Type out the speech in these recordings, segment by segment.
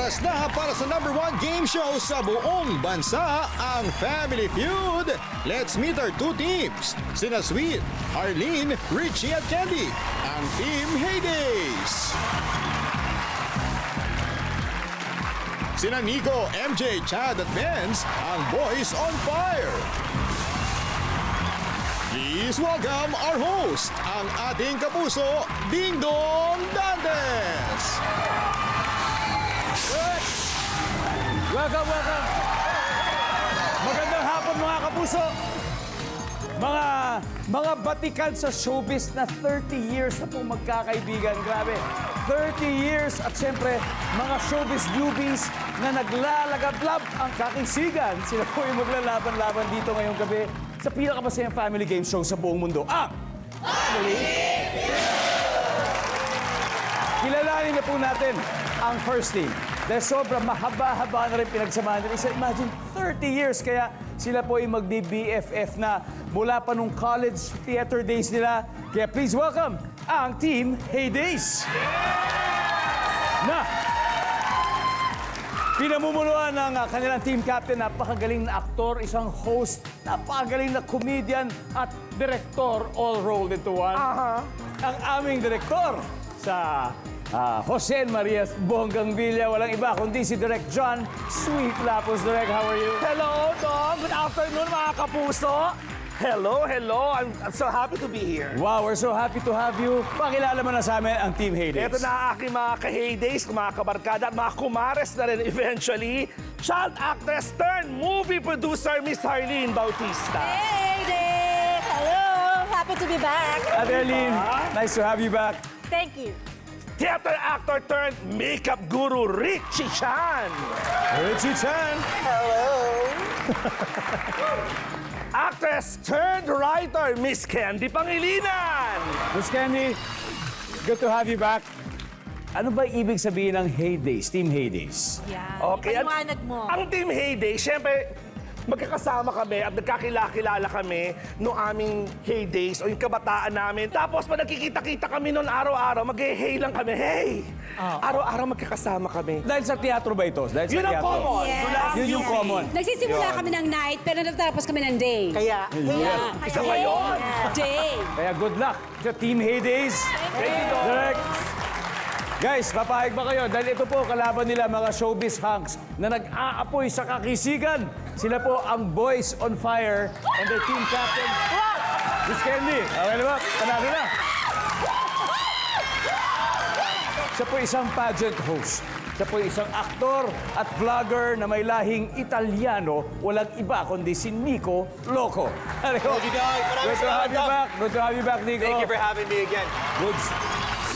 Oras na para sa #1 game show sa buong bansa, ang Family Feud. Let's meet our two teams. Sina Sweet, Arlene, Richie at Candy. Ang Team Heydays. Sina Nico, MJ, Chad at Benz, ang Boys on Fire. Please welcome our host, ang ating kapuso, Ding Dong Dantes. Welcome, welcome. Magandang hapon mga kapuso. Mga batikan sa showbiz na 30 years na pong magkakaibigan. Grabe. 30 years at siyempre mga showbiz newbies na naglalagablab ang kakisigan. Sila po yung maglalaban-laban dito ngayong gabi sa pinakamasayang family game show sa buong mundo. Family Kilalanin na po natin ang first team. Dahil sobrang mahaba-haba na rin pinagsamahan nila. Imagine, 30 years. Kaya sila po ay magdi-BFF na mula pa nung college theater days nila. Kaya please welcome ang Team Heydays. Na pinamumunuan ng kanilang team captain, napakagaling na aktor, isang host, napakagaling na comedian at director, all rolled into one. Ang aming director sa Jose Marias Bonggang Villa, walang iba kundi si Direk John Sweet Lapos. Direk, how are you? Hello, Dom. Good afternoon, mga kapuso. Hello. I'm so happy to be here. Wow, we're so happy to have you. Pakilala mo na sa amin ang Team Heydays. Ito na ang aking mga ka-heydays, mga kabarkada at mga kumares na rin eventually. Child actress turned movie producer, Miss Harleen Bautista. Hey, Dick! Hello! Happy to be back. At Arlene, nice to have you back. Thank you. Theater actor turned makeup guru, Richie Chan. Richie Chan. Hello. Actress turned writer, Miss Candy Pangilinan. Miss Candy, good to have you back. Ano ba ibig sabihin ng Heydays, Team Heydays? Yeah. Okay, Paliwanag mo. Ang Team Heyday, siyempre, magkakasama kami at nagkakilala kami noong aming heydays o yung kabataan namin. Tapos pag nagkikita-kita kami noon araw-araw, mag-hey lang kami. Hey! Araw-araw magkakasama kami. Dahil sa teatro ba ito? Dahil sa Yun ang teatro? common. Yes. Yun yung common. Nagsisimula kami ng night, pero natapos kami ng day. Kaya, Isa ba yun? Day. Kaya good luck sa Team Heydays. Direct. Guys, papahig ba kayo? Dahil ito po, kalaban nila mga showbiz hunks na nag-aapoy sa kakisigan. Sila po ang Boys on Fire and their team captain, Miss Candy. Okay na ba? Panalo na. Siya po isang pageant host. Siya po isang aktor at vlogger na may lahing Italiano. Walang iba kundi si Nico Loco. Good to have you back. Good to have you back, Nico. Thank you for having me again. Good.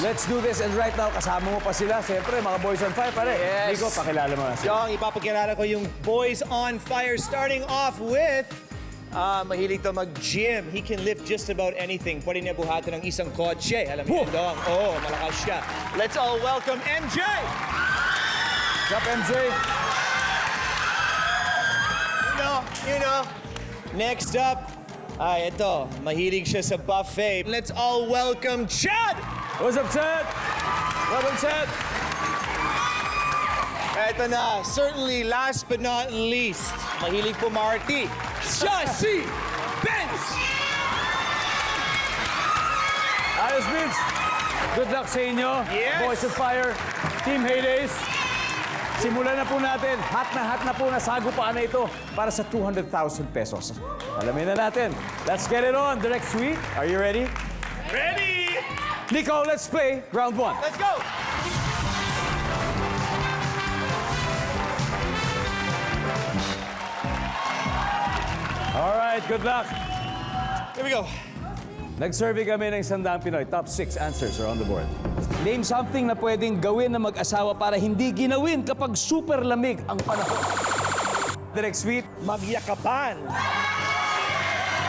Let's do this. And right now, kasama mo pa sila. Siyempre, mga Boys on Fire, pare. Yes. Nico, pakilala mo na sila. Jong, ipapakilala ko yung Boys on Fire, starting off with mahilig to mag-gym. He can lift just about anything. Pwede niya buhatan ng isang kotse. Alam mo yun, Dong? Oo, malakas siya. Let's all welcome MJ! What's up, MJ? You know. Next up, ito, mahilig siya sa buffet. Let's all welcome Chad! What's up, Chad? Welcome, Chad. Ito na, certainly last but not least, mahilig pumarty. Siya si Benz! Ayos, Vince. Good luck sa inyo. Yes. Boys on Fire, Team Heydays. Simulan na po natin. Hat na po na sagupaan na ito para sa 200,000 pesos. Alamin na natin. Let's get it on. Direct Sweet, are you ready? Ready? Nico, let's play round one. Let's go! All right, good luck. Here we go. Nag-survey kami ng 100 Pinoy. Top 6 answers are on the board. Name something na pwedeng gawin ng mag-asawa para hindi ginawin kapag super lamig ang panahon. Direct Sweet, Magyakapan.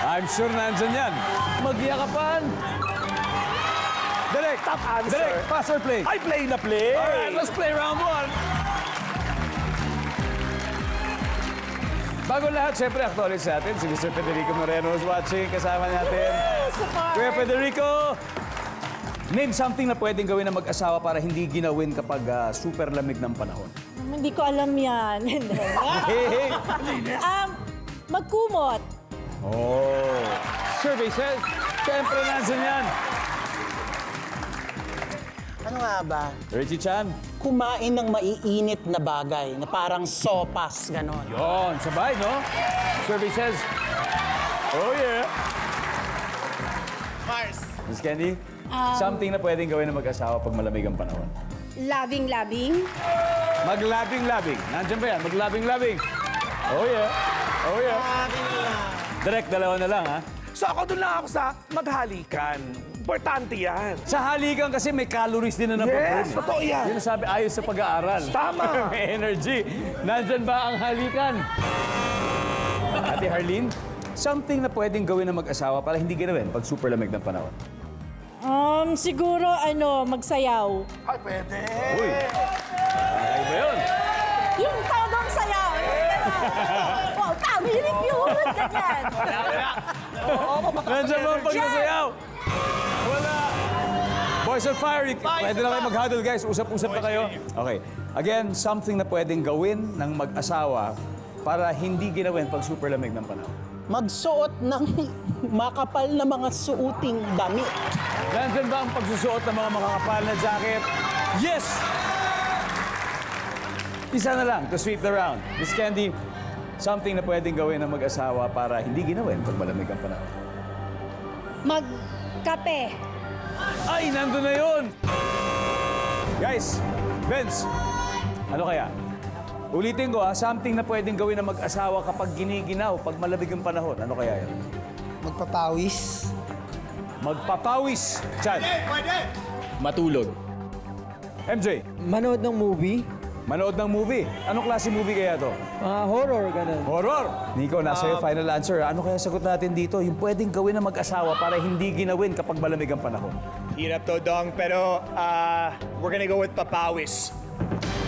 I'm sure nandyan yan. Magyakapan. Direct, Top answer. Direct, pass or play? I play na play. All right, let's play round one. Bago lahat, siyempre, acknowledge natin si Mr. Federico Moreno is watching. Kasama natin. Kuya Federico, Name something na pwedeng gawin ng mag-asawa para hindi ginawin kapag super lamig ng panahon. Hindi ko alam yan. Hey! Magkumot. Oh. Survey says, syempre nandyan yan. Ano nga ba? Richie Chan. Kumain ng maiinit na bagay na parang sopas, ganon. Yon, sabay, no? Survey says, oh yeah. Mars. Miss Candy, something na pwedeng gawin ng mag-asawa pag malamig ang panahon. Labing-labing. Maglabing-labing. Nandyan ba yan? Maglabing-labing. Oh yeah. Oh yeah. Direct, dalawa na lang, ha? So ako doon lang ako sa maghalikan. Importante yan. Sa halikan kasi may calories din na napaburn. Yes, totoo yan. Yun ang sabi, ayos sa pag-aaral. Tama. May energy. Nandyan ba ang halikan? Ate Harleen, something na pwedeng gawin ng mag-asawa para hindi ginawin pag super lamig ng panahon. Siguro, magsayaw. Ay, pwede. Uy! Okay ba yun? Yung tawag sayaw. Wow, tamirik yun. Ganyan. Nandiyan ba ang pagsasayaw? Wala. Boys on Fire, pwede na kayo mag-huddle, guys. Usap-usap na kayo. Okay. Again, something na pwedeng gawin ng mag-asawa para hindi ginawin pag super lamig ng panahon. Magsuot ng makapal na mga suuting damit. Nandiyan ba ang pagsusuot ng mga makakapal na jacket? Yes! Isa na lang to sweep the round. Miss Candy, something na pwedeng gawin ng mag-asawa para hindi ginawin pag malamig ang panahon. Magkape. Ay, nandun na yun! Guys, Vince, ano kaya? Ulitin ko something na pwedeng gawin ng mag-asawa kapag giniginaw, pag malamig ang panahon. Ano kaya yan? Magpapawis. Magpapawis. Chan. Matulog. MJ, Manood ng movie, manood ng movie. Anong klase movie kaya to? horror, ganun. Horror! Nico, nasa iyo final answer. Ano kaya sagot natin dito? Yung pwedeng gawin ng mag-asawa para hindi ginawin kapag malamig ang panahon. Hirap to, Dong, pero we're gonna go with papawis.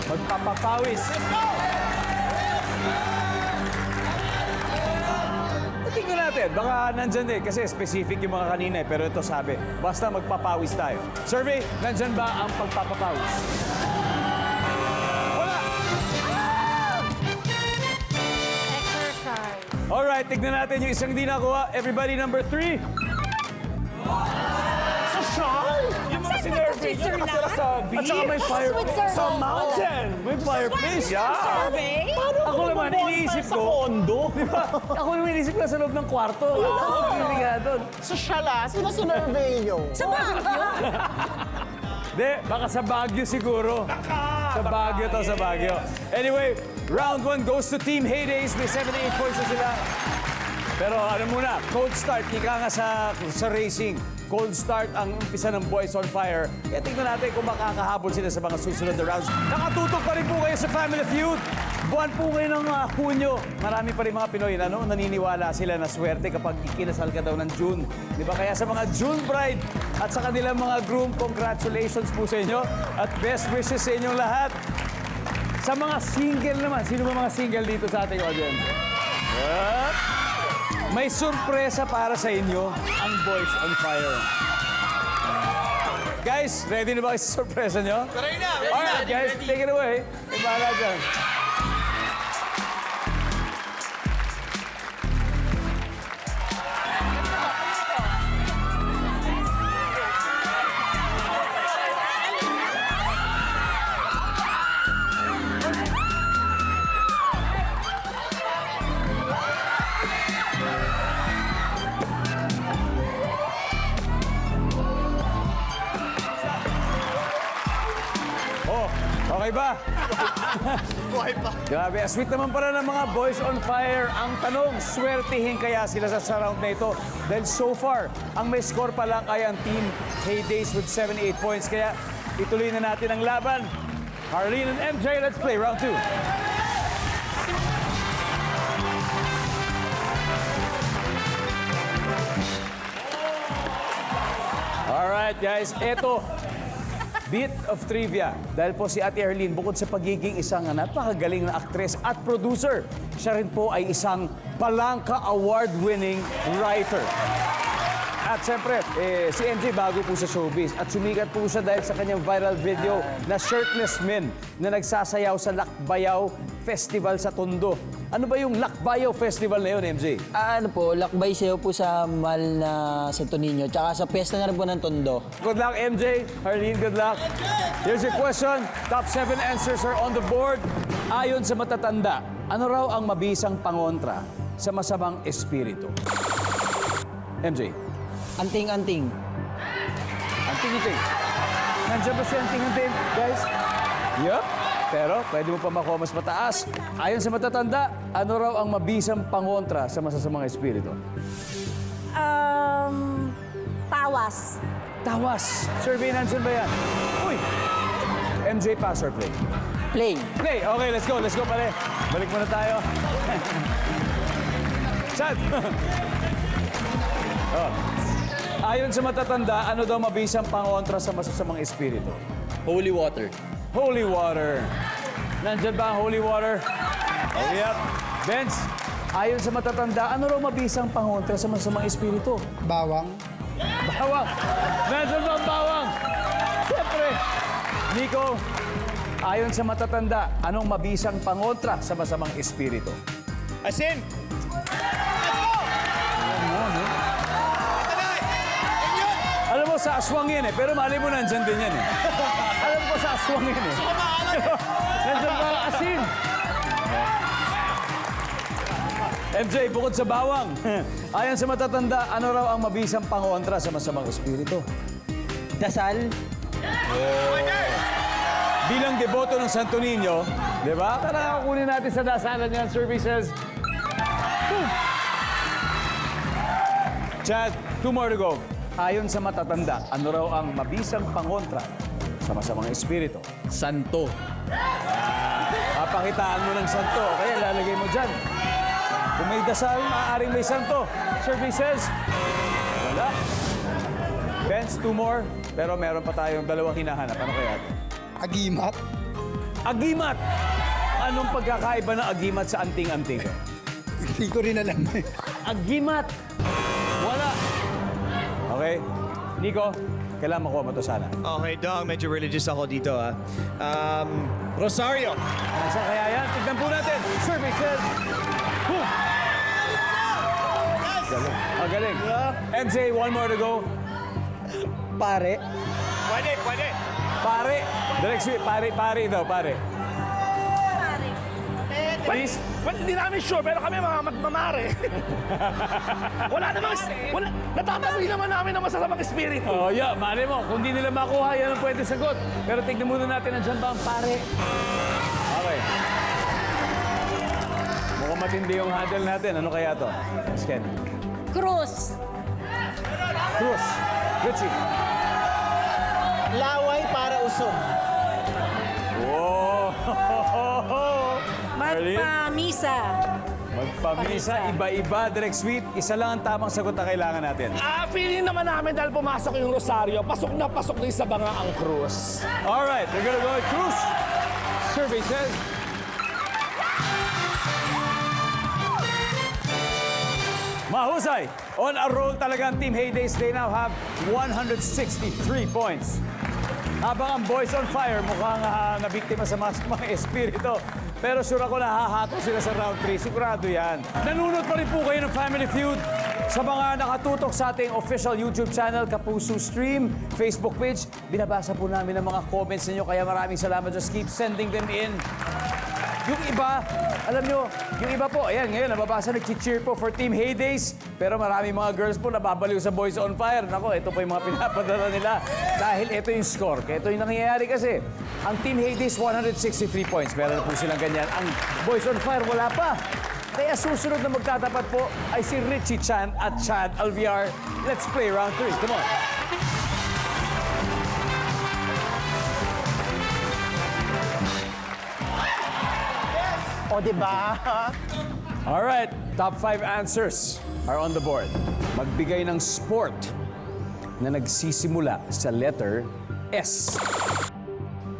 Magpapapawis. Tingnan natin. Baka nandyan din. Kasi specific yung mga kanina eh. Pero ito sabi, basta magpapawis tayo. Survey, nandyan ba ang pagpapapawis? Wala! Exercise. Alright, tignan natin yung isang di nakuha. Everybody, number 3. Yung mga sinervy nyo nakatira sa beach. At saka may fire. Switzerland. Sa mountain. May fireplace. Survey. Ako naman, iniisip ko. Kondo. Di ba? Ako naman iniisip ko sa loob ng kwarto. Ako pili nga doon. Sosyala, sino sinurvey nyo? Sa Baguio. Di, baka sa Baguio siguro. Sa Baguio to, sa Baguio. Anyway, round 1 goes to Team Heydays. May 78 points na sila. Pero ano muna, cold start. Ika nga sa racing. Cold start ang umpisa ng Boys on Fire. Kaya tingnan natin kung makakahabol sila sa mga susunod na rounds. Nakatutok pa rin po kayo sa Family Feud. Buwan po kayo ng Hunyo. Marami pa rin mga Pinoy na naniniwala sila na swerte kapag ikinasal ka daw ng June. Di ba? Kaya sa mga June bride at sa kanilang mga groom, congratulations po sa inyo at best wishes sa inyong lahat. Sa mga single naman, sino ba mga single dito sa ating audience? What? May sorpresa para sa inyo ang Boys on Fire. Guys, ready na ba kayo sa sorpresa nyo? Ready na! Alright, guys, take it away. May bahala dyan. Oh, okay ba? Buhay pa. Grabe, sweet naman pala ng mga Boys on Fire. Ang tanong, swertihin kaya sila sa round na ito? Dahil so far, ang may score pa lang ay ang Team Heydays with 78 points. Kaya ituloy na natin ang laban. Harleen and MJ, let's play round 2. Alright guys, eto, bit of trivia. Dahil po si Ate Arlene, bukod sa pagiging isang napakagaling na aktres at producer, siya rin po ay isang Palangka Award-winning writer. At siyempre, si MJ bago po sa showbiz at sumikat po siya dahil sa kanyang viral video na shirtless men na nagsasayaw sa Lakbayaw Festival sa Tondo. Ano ba yung Lakbayaw Festival na yun, MJ? Ano po, lakbay sayo po sa mahal na Santo Niño, tsaka sa piyesta na rin po ng Tondo. Good luck, MJ. Arlene, good luck. Here's your question. Top 7 answers are on the board. Ayon sa matatanda, ano raw ang mabisang pangontra sa masamang espiritu? MJ. Anting-anting. Anting-anting. Nandiyan ba si Anting-anting, guys? Yup. Pero pwede mo pa makuha mas mataas. Ayon sa matatanda, ano raw ang mabisang pangontra sa masasamang espiritu? Tawas. Tawas. Survey, nandiyan ba yan? Uy! MJ, pass or play? Play. Play. Okay, let's go. Let's go pare. Balik muna tayo. Chad. Oh. Ayon sa matatanda, ano daw mabisang pangontra sa masasamang espiritu? Holy water. Holy water. Nandyan ba ang holy water? Oh, yep. Benz, ayon sa matatanda, ano raw mabisang pangontra sa masasamang espiritu? Bawang. Bawang. Nandyan ba ang bawang? Siyempre. Nico, ayon sa matatanda, anong mabisang pangontra sa masamang espiritu? Asin! Alam mo, sa aswang yan eh. Pero mali mo, nandyan din yan eh. Alam ko, sa aswang yan eh. Nandyan ba ang asin? MJ, bukod sa bawang, ayon sa matatanda, ano raw ang mabisang pangontra sa masamang espiritu? Dasal. Bilang deboto ng Santo Niño, di ba? Tara, kukunin natin sa dasalan yan, services. Chad, 2 more to go. Ayon sa matatanda, ano raw ang mabisang pangontra sa masamang espiritu? Santo. Papakitaan mo ng santo, kaya lalagay mo dyan. Kung may dasal, maaaring may santo. Services? Wala. Benz, 2 more. Pero meron pa tayong 2 hinahanap. Ano kaya? Agimat. Agimat! Anong pagkakaiba ng agimat sa anting-anting? Hindi ko rin alam. Agimat! Wala. Okay. Nico, kailangan makuha mo to sana. Okay, Dong. Medyo religious ako dito, ah. Rosario. Nasaan kaya yan? Tignan po natin. Services. Boom! Galing. Galing. MJ, 1 more to go. Pare. Pwede, pwede. Pare. Direct sweet. Pare daw, pare. Please. Well, hindi namin sure, pero kami mga magmamare. Wala namang... Natataboy naman namin ang masasamang espiritu. Oh, yeah. Mali mo. Kung di nila makuha, yan ang pwede sagot. Pero tignan muna natin, nandiyan ba ang pare? Okay. Mukhang matindi yung handle natin. Ano kaya to? Yes, Ken. Cruz. Cruz. Richie. Laway para usog. Wow! Arlene? Magpamisa. Magpamisa, iba-iba, direct sweep. Isa lang ang tamang sagot na kailangan natin. Feeling naman namin dahil pumasok yung Rosario, pasok din sa banga ang Cruz. Alright, we're gonna go with Cruz. Survey says... Mahusay! On a roll talaga ang Team Heydays. They now have 163 points. Habang ang Boys on Fire mukhang nabiktima sa mga espiritu. Pero sure ako nahahato sila sa round 3. Sigurado yan. Nanunod pa rin po kayo ng Family Feud sa mga nakatutok sa ating official YouTube channel, Kapuso Stream, Facebook page. Binabasa po namin ang mga comments ninyo, kaya maraming salamat. Just keep sending them in. Yung iba, alam nyo, yung iba po, ayan, ngayon, nababasa, nag-cheer po for Team Heydays. Pero maraming mga girls po nababaliw sa Boys on Fire. Nako, ito po yung mga pinapadala nila. Dahil ito yung score. Kaya ito yung nangyayari kasi. Ang Team Heydays, 163 points. Meron po silang ganyan. Ang Boys on Fire, wala pa. Kaya susunod na magtatapat po ay si Richie Chan at Chad Alviar. Let's play round 3. Come on. O, diba? Alright, top 5 answers are on the board. Magbigay ng sport na nagsisimula sa letter S.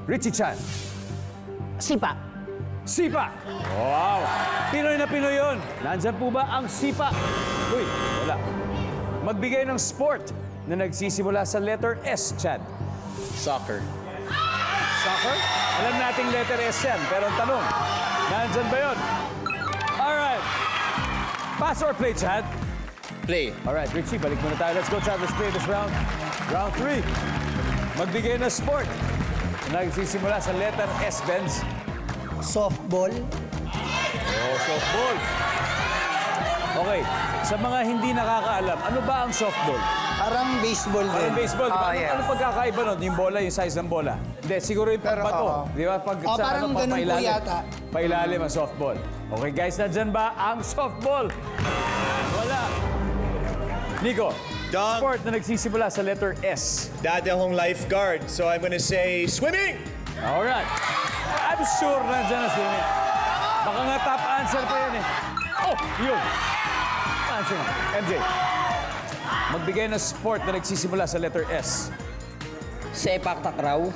Richie Chan. Sipa. Sipa. Wow. Pinoy na Pinoy yun. Nandyan po ba ang sipa? Uy, wala. Magbigay ng sport na nagsisimula sa letter S, Chad. Soccer. Soccer? Alam nating letter S yan, pero ang tanong, nandyan ba yun? Alright. Pass or play, Chad? Play. Alright, Richie, balik muna tayo. Let's go, Chad. Let's play this round. Round 3. Magbigay ng sport na nagsisimula sa letter S, Benz. Softball. Oh, softball. Okay, sa mga hindi nakakaalam, ano ba ang softball? Parang baseball din. Parang baseball, di ba? Ano pagkakaiba nun? Yung bola, yung size ng bola. Hindi, siguro yung Pero, pagbato. oo. Di ba? Pag Oh, parang ganun po pailalim. yata. Pailalim ang softball. Okay, guys, nandyan ba ang softball? Wala. Nico, Dong. sport na nagsisimula sa letter S. Dati akong lifeguard, so I'm gonna say swimming! Alright. I'm sure nandyan na sila. Baka nga top answer pa yan eh. Oh, yun. Answer na. MJ. Magbigay ng sport na nagsisimula sa letter S. Sepak takraw.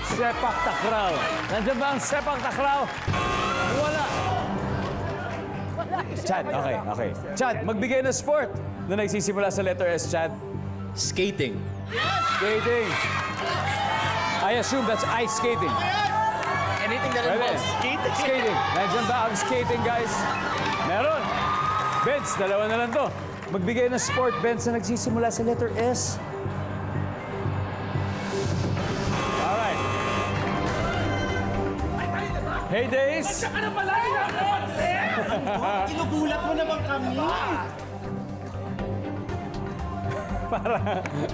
Sepak takraw. Nandiyan ba ang sepak takraw? Wala. Chad, okay. Chad, magbigay ng sport na nagsisimula sa letter S, Chad. Skating. Skating. I assume that's ice skating. Anything that Pwede. involves skating. Skating. Nandiyan ba ang skating, guys? Meron. Benz, dalawa na lang to. Magbigay ng sport, Benz, na nagsisimula sa letter S. Alright. Hey, Days. Inugulat mo naman kami.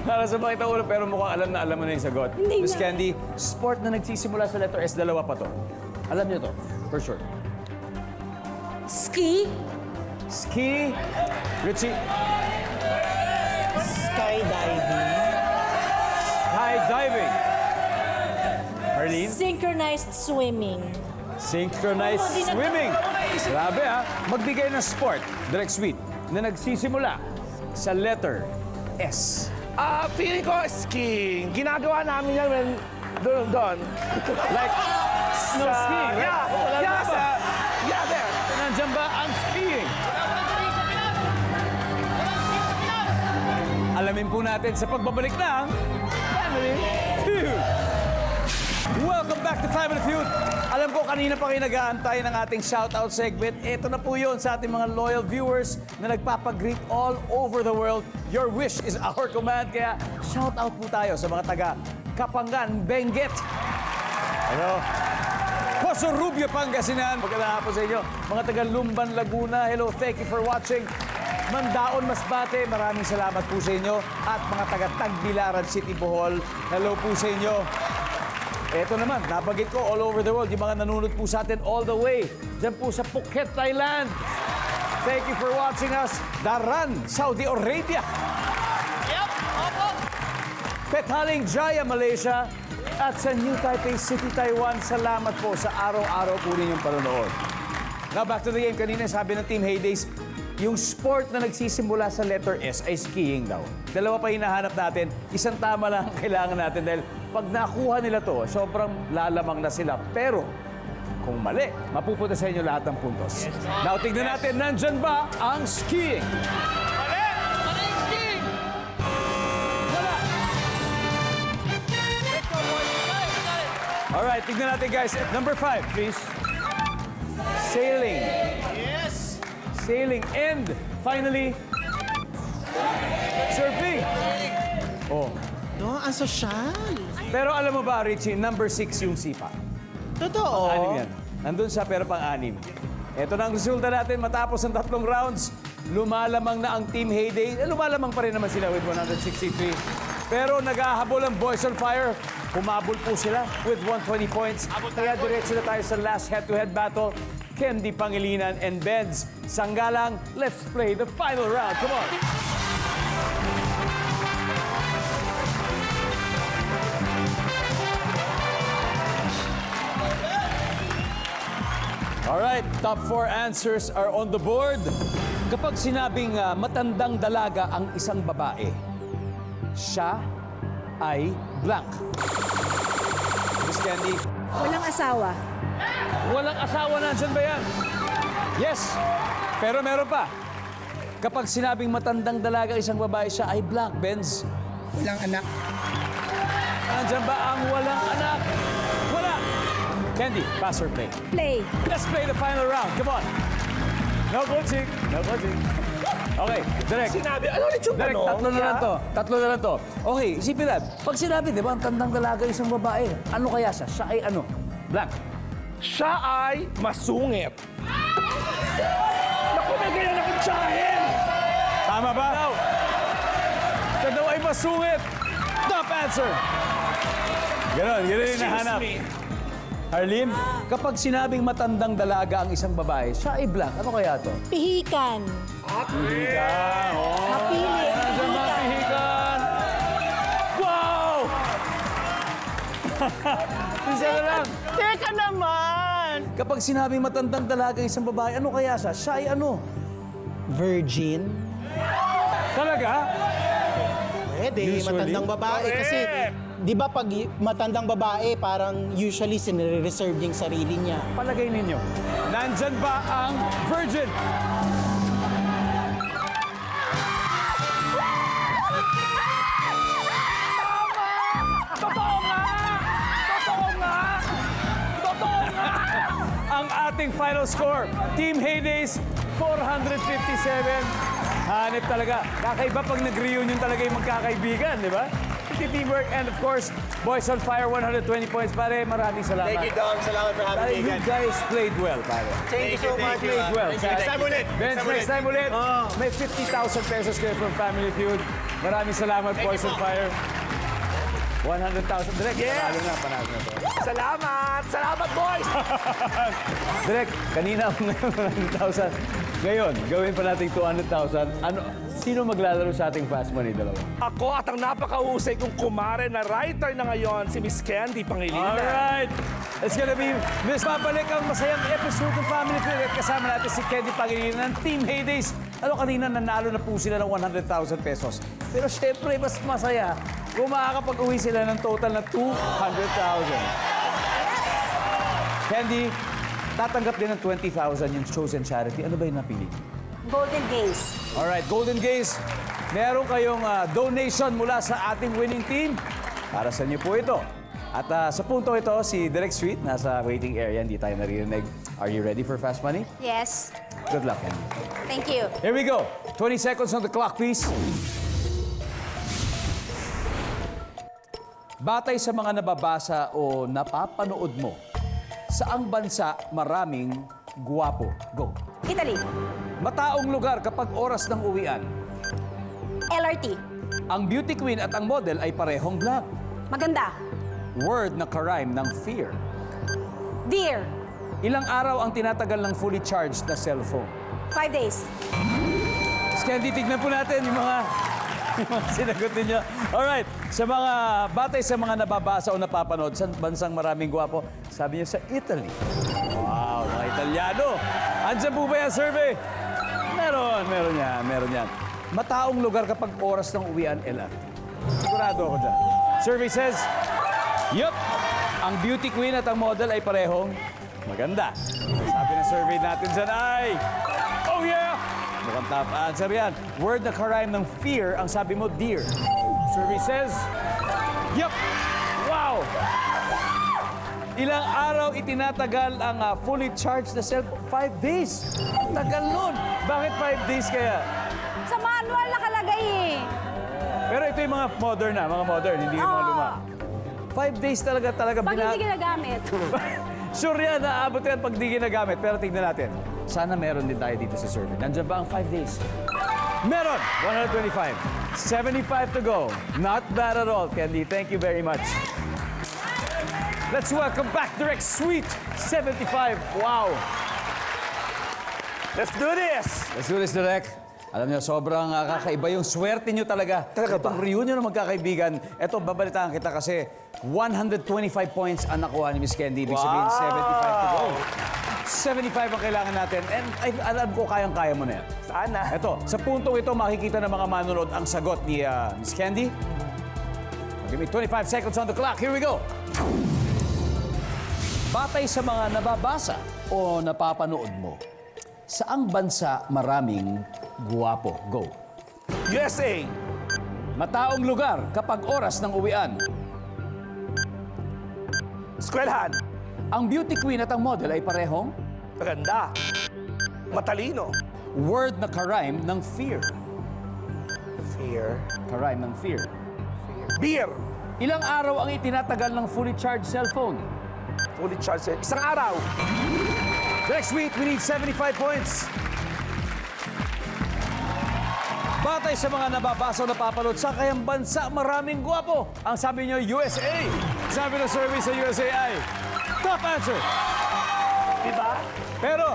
Para sa makita ulo, pero mukhang alam mo na yung sagot. Hindi Miss na. Candy, sport na nagsisimula sa letter S, dalawa pa to. Alam niyo to, for sure. Ski. Ski. Richie. Skydiving. Skydiving. Arlene. Synchronized swimming. Synchronized swimming. Grabe ha. Magbigay ng sport, direct sweet, na nagsisimula sa letter S. Feeling ko skiing. Ginagawa namin yan when doon. Like snow skiing, right? Yeah, Wala yeah, na ba? yeah, there. Nandiyan ba ang skiing? Alamin po natin sa pagbabalik ng Family Feud. Welcome back to Family Feud. Alam ko kanina pa kayo nag-aantay ng ating shoutout segment. Ito na po yun sa ating mga loyal viewers na nagpapagreet all over the world. Your wish is our command. Kaya shoutout po tayo sa mga taga Kapangan, Benguet. Hello. Coso Rubio, Pangasinan. Magandang hapon sa inyo. Mga taga Lumban, Laguna. Hello, thank you for watching. Mandaon, Masbate, maraming salamat po sa inyo. At mga taga Tagbilaran City, Bohol. Hello po sa inyo. Eto naman, nabagit ko all over the world, yung mga nanonood po sa atin all the way. Diyan po sa Phuket, Thailand. Thank you for watching us. Daran, Saudi Arabia. Petaling Jaya, Malaysia. At sa New Taipei City, Taiwan, salamat po sa araw-araw po ninyong panonood. Now, back to the game. Kanina sabi ng Team Heydays, yung sport na nagsisimula sa letter S ay skiing daw. Dalawa pa hinahanap natin. Isang tama lang ang kailangan natin dahil pag nakuha nila to, sobrang lalamang na sila. Pero kung mali, mapupunta sa inyo lahat ng puntos. Now, tignan natin, nandyan ba ang skiing? Alright, tignan natin guys. Number 5, please. Sailing. Yes. Sailing. And finally, surfing. Oh. No, ang sosyal. Pero alam mo ba, Richie, number 6 yung sipa. Totoo. Anim yan. Nandun siya pero pang-anim. Ito na ang resulta natin matapos ang 3 rounds. Lumalamang na ang Team Heyday. Lumalamang pa rin naman sila with 163. Pero naghahabol ang Boys on Fire. Humabol po sila with 120 points. Kaya diretso na tayo sa last head-to-head battle. Candy Pangilinan and Benz Sanggalang. Let's play the final round. Come on. Alright, top 4 answers are on the board. Kapag sinabing matandang dalaga ang isang babae, siya ay blank. Miss Candy, Walang asawa. walang asawa, nandyan ba yan? Yes, pero meron pa. Kapag sinabing matandang dalaga isang babae, siya ay blank. Benz, Walang anak. nandyan ba ang walang anak? Wala. Candy, pass or play? Play. Let's play the final round. Come on. No coaching. No coaching. Okay, direct. Sinabi, ano ulit yung Direct, tanong? tatlo na lang to. Tatlo na lang to. Okay, isipin natin. Pag sinabi, di ba, ang tandang dalaga isang babae, ano kaya siya? Siya ay ano? Blank. Siya ay masungit. Naku, may ganyan akong tsahin! Tama ba? No. Siya daw ay masungit. Top answer. Ganon yung hinahanap. me. Arlene, kapag sinabing matandang dalaga ang isang babae, siya ay blank. Ano kaya to? Pihikan. Pihikan. Oh. Mapili. Nandiyan mga pihikan. Wow! Isa na lang. Teka naman! Kapag sinabing matandang dalaga ang isang babae, ano kaya siya? Siya ay ano? Virgin? Talaga? Pwede, Usually? matandang babae. Kasi, di ba pag matandang babae, parang usually sinire-reserve yung sarili niya. Palagay ninyo, nandyan ba ang virgin? Totoo nga! Totoo nga! Totoo nga! Ang ating final score, Team Heydays, 457. Hanip talaga. Kakaiba pag nag-reunion talaga yung magkakaibigan, di ba? Teamwork and of course, Boys on Fire, 120 points. Pare, maraming salamat. Thank you, Dom. Salamat for having Pare, me you again. guys played well, pare. Thank you so much. Played well. Next time ulit. Vince, next time ulit. May 50,000 pesos kayo from Family Feud. Maraming salamat, Boys on Fire. 100,000. Direk, panalo na to. Salamat! Salamat, boys! Direk, kanina ako ngayon 100,000. Ngayon, gawin pa natin 200,000. Sino maglalaro sa ating Fast Money dalawa? Ako at ang napakahusay kong kumare na writer na ngayon, si Miss Candy Pangilinan. Alright! It's gonna be, Miss, babalik ang masayang episode ng Family Feud. At kasama natin si Candy Pangilinan ng Team Heydays. Kanina nanalo na po sila ng 100,000 pesos. Pero syempre, mas masaya kung makakapag-uwi sila ng total na 200,000. Candy, tatanggap din ng 20,000 yung chosen charity. Ano ba yung napili? Golden Gaze. Alright, Golden Gaze, meron kayong donation mula sa ating winning team. Para sa inyo po ito. At sa punto ito, si Direk Sweet nasa waiting area. Hindi tayo naririnig. Are you ready for Fast Money? Yes. Good luck, Candy. Thank you. Here we go. 20 seconds on the clock, please. Batay sa mga nababasa o napapanood mo, saang bansa maraming guwapo? Go. Italy. Mataong lugar kapag oras ng uwian. LRT. Ang beauty queen at ang model ay parehong black. Maganda. Word na karime ng fear. Dear. Ilang araw ang tinatagal ng fully charged na cellphone? 5 days. Candy, tignan po natin yung mga sinagot ninyo. Alright, sa mga batay sa mga nababasa o napapanood, sa bansang maraming gwapo, sabi niyo sa Italy. Wow, mga Italiano. Andiyan po ba yung survey? Meron yan. Mataong lugar kapag oras ng uwian, LRT. Sigurado ako dyan. Survey says, yup, ang beauty queen at ang model ay parehong maganda. Sabi ng survey natin dyan ay, oh yeah! Mukhang top answer yan. Word na karime ng fear, ang sabi mo, dear. Survey says, yup! Wow! Ilang araw itinatagal ang fully charged na cellphone? 5 days. Tagal nun. Bakit 5 days kaya? Sa manual nakalagay eh. Pero ito yung mga modern, hindi yung mga luma. 5 days talaga Pag hindi ginagamit. Sure yan, naabot yan pag di ginagamit. Pero tignan natin. Sana meron din tayo dito sa survey. Nandiyan ba ang 5 days? Meron! 125. 75 to go. Not bad at all, Candy. Thank you very much. Let's welcome back Direk Sweet. 75. Wow. Let's do this! Let's do this, Direk. Alam niyo, sobrang kakaiba yung swerte niyo talaga. Talaga ba? Itong reunion ng magkakaibigan, eto, babalitaan kita kasi 125 points ang nakuha ni Miss Candy. Ibig sabihin, 75 to go. 75 ang kailangan natin. And alam ko, kayang-kaya mo na yan. Sana. Eto, sa puntong ito, makikita ng mga manonood ang sagot ni Miss Candy. Give me 25 seconds on the clock. Here we go. Batay sa mga nababasa o napapanood mo, Saang bansa maraming guwapo? Go. USA. Mataong lugar kapag oras ng uwian. Eskwelahan. Ang beauty queen at ang model ay parehong Maganda. Matalino. word na karime ng fear. Fear. Karime ng fear. Beer. Ilang araw ang itinatagal ng fully charged cellphone? Fully charged. Isang araw. Next week, we need 75 points. Batay sa mga nababasa o napapanood sa kayang bansa, maraming gwapo. Ang sabi nyo, USA. Sabi ng survey sa USA ay top answer. Diba? Pero,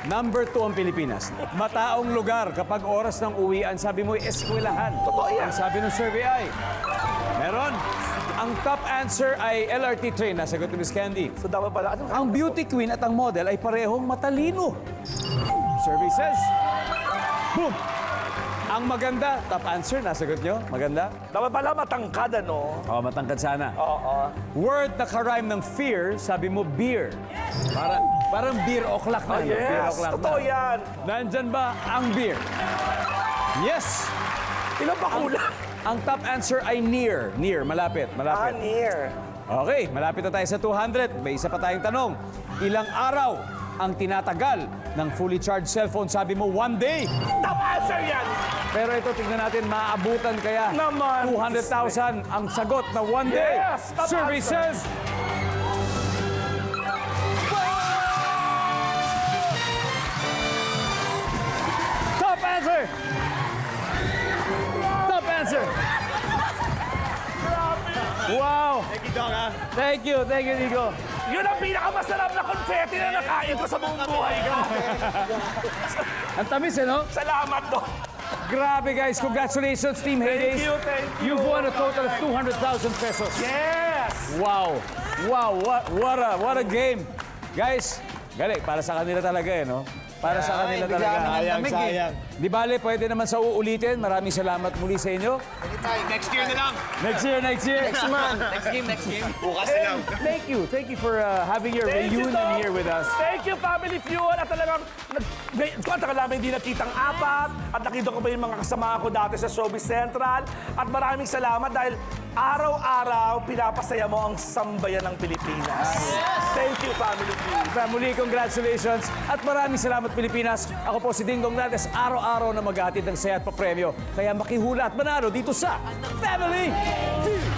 number 2 ang Pilipinas. Mataong lugar kapag oras ng uwian, sabi mo, eskwelahan. Totoo yan. Ang sabi ng survey ay, meron. Ang top answer ay LRT train. Nasagot ni Miss Candy. So dapat pala. Ano? Ang beauty queen at ang model ay parehong matalino. Survey says, boom! Ang maganda, top answer, nasagot nyo? Maganda? Dapat pala matangkad, ano? Oo, matangkad sana. Oo. Word na karime ng fear, sabi mo, beer. Parang beer o'clock na. Oh, Beer yes. o'clock Totoo na. yan. Nandyan ba ang beer? Yes! Ilan pa kulang? Ang top answer ay near. Near, malapit. Malapit. Near. Okay, malapit na tayo sa 200. May isa pa tayong tanong. Ilang araw ang tinatagal ng fully charged cellphone? Sabi mo, 1 day. Top answer yan. Pero ito, tignan natin, maaabutan kaya Naman. 200,000 ang sagot na 1 day. Yes, top Survey answer. says... Top answer! Top answer! Wow! Thank you, Dong, ha? Thank you, Nico. Yun ang pinakamasarap na confetti na nakain ko sa buong buhay ko. Ang tamis, eh, no? Salamat, Dok. Grabe, guys. Congratulations, Team Heydays. Thank you. You've won a total of 200,000 pesos. Yes! Wow. Wow, what a game. Guys, galing. Para sa kanila talaga, eh, no? Para sa kanila talaga. Sayang. Di bale, pwede naman sa uulitin. Maraming salamat muli sa inyo. Next year na lang. Next year. Next month. Next game. Bukas na lang. Thank you for having your Thank you, reunion Dok. here with us. Thank you, Family Feud. At talagang, kung tagal namin hindi nakitang apat. At nakita ko pa yung mga kasama ko dati sa Showbiz Central. At maraming salamat dahil araw-araw pinapasaya mo ang sambayan ng Pilipinas. Thank you, Family Feud. Muli, congratulations. At maraming salamat, Pilipinas. Ako po si Dingdong Dantes, araw-araw na maghatid ng saya at papremyo. Kaya makihula at manalo dito sa Family Feud.